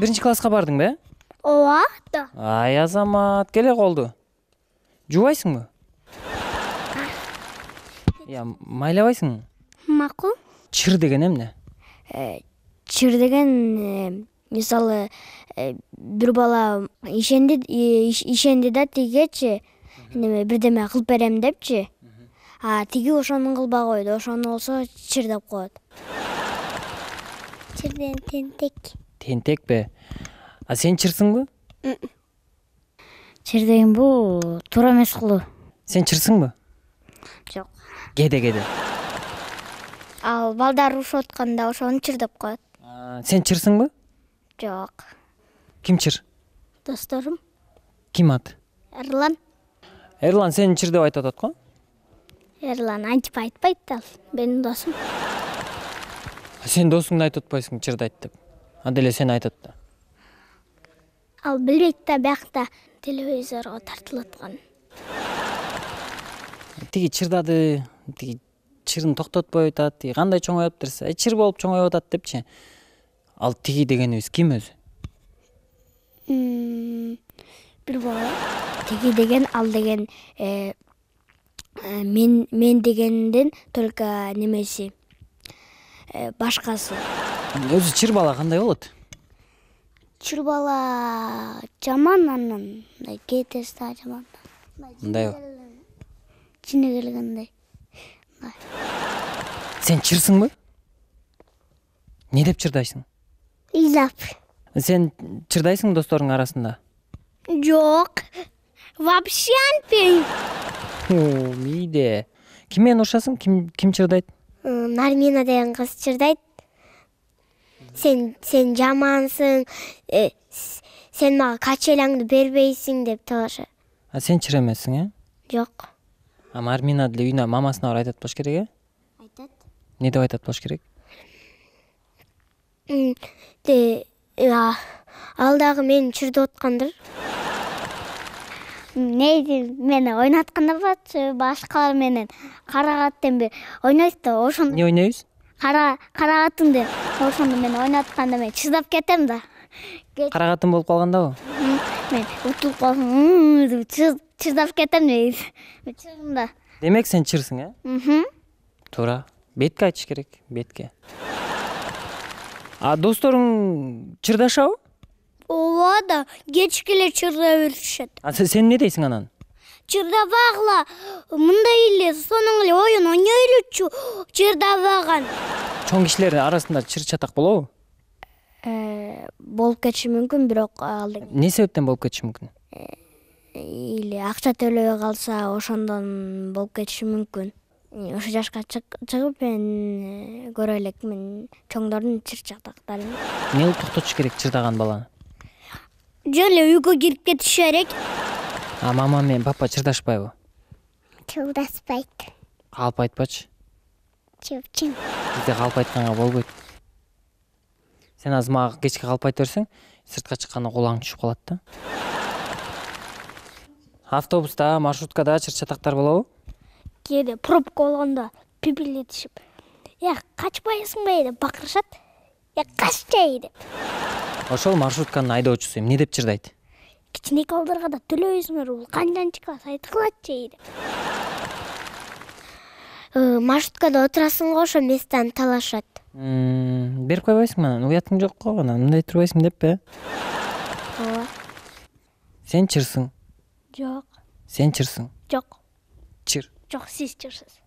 биринчи класска бардың бе? Ооба да. Ай Азамат, келе колду. Жубайсыңбы? Майлабайсың? Макул. Чыр деген эмне? Чыр деген мисалы бир бала ишенди да тигечи бирдеме кылып берем депчи. Тиги ошону кылбай койду. Ошону болсо чыр деп коет. Чырден тентек. Тентекпи? Сен чырсыңбы? Чыр деген бул туура эмес кылуу. Сен чырсыңбы? Жок. Кеде. Ал балдар урушуп атканда ошону чыр деп коет. Сен чырсыңбы? Жок. Ким чыр? Досторум. Ким аты? Эрлан. Эрлан сени чыр деп айтып атат го? Эрлан антип айтпайт ал. Менин досум. Сен досуңду айтып атпайсың чырды айт деп. Деле сен айтат да. Ал билбейт да биякта телевизорго тартылып аткан. Тиги чырдады, тиги чырын токтотпой атат, тиги кандай чоңоюп турса, чыр болуп чоңоюп атат депчи. Ал тиги дегенибиз ким өзү? Бир бала. Тиги деген ал деген мен дегенден только немеси башкасы. Өзү чыр бала кандай болот? Чыр бала жаман анан кетеси да жаман. Мындайбы? Жине келгендей. Сен чырсыңбы? Не деп чырдайсың? Ыйлап. Сен чырдайсың досторуң арасында? Жок. Вообще антпейм. Мейде. Ким менен урушасың? Ким чырдайт? Нармина деген кыз чырдайт. Сен жамансың, сен мага качелаңды бербейсиң деп талашат. Сен чыр эмессиң, Жок. Армина деле үйүнө мамасына барып айтат болуш керек, Айтат. Не деп айтат болуш керек? Ал дагы мени чырдап аткандыр. Мени ойнатканда болчу, башкалар менен карагаттан бери ойнойт да, ошондо. Не ойнойбуз? Карагатыңды ошондо мен ойнатканда мен чырдап кетем да. Карагатым болуп калгандабы? Мен утулуп калсам, чырдап кетем дейт. Чырында. Демек сен чырсың, Туура. Бетке айтыш керек, бетке. Досторуң чырдашабы? Ооба да, кечке эле чырдай беришет. Сен не дейсиң анан? Чырдабагыла, мындай эле сонун эле оюн ойной элечү, чырдабаган. Чоң кишилер арасында чыр чатак болобу? Болуп кетиши мүмкүн, бирок ал Не себептен болуп кетиши мүмкүн? или акча төлөбөй калса ошондон болуп кетиши мүмкүн. Ошо жашка чыгып мен көрө элекмин чоңдордун чыр чатактарын. Эмне кылып токтотуш керек чырдаган баланы? Жөн эле үйгө кирип кетиши керек. Мама менен папа чырдашпайбы? Чырдаспайт. Калп айтпачы. Чыпчын. Бизде калп айтканга болбойт. Сен азыр мага кечке калп айтып берсең, сыртка чыкканда кулаң түшүп калат да. Автобуста, маршруткада чыр чатактар болобу? Кээде пробка болгондо пипилетишип. Качпайсыңбы деп бакырышат. Каччай деп. Ошол маршрутканын айдоочусу эмне деп чырдайт? Кичинекей балдарга да төлөйсүңөр, бул канчан чыккан айтылатчы деп. Маршруткада отурасың го, ошо месттен талашат. Берип койбойсуңбу анан? Уятың жок го, анан мындай турбайсың деппи? Ооба. Сен чырсың. Жок. Сен чырсың. Жок. Чыр. Жок, сиз чырсыз.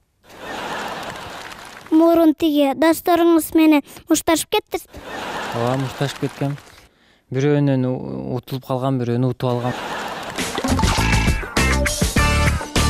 Мурун тиги досторуңуз менен мушташып кеттиңиз. Ооба, мушташып кеткем. Бирөөнөн утулуп калган, бирөөнү утуп алгам.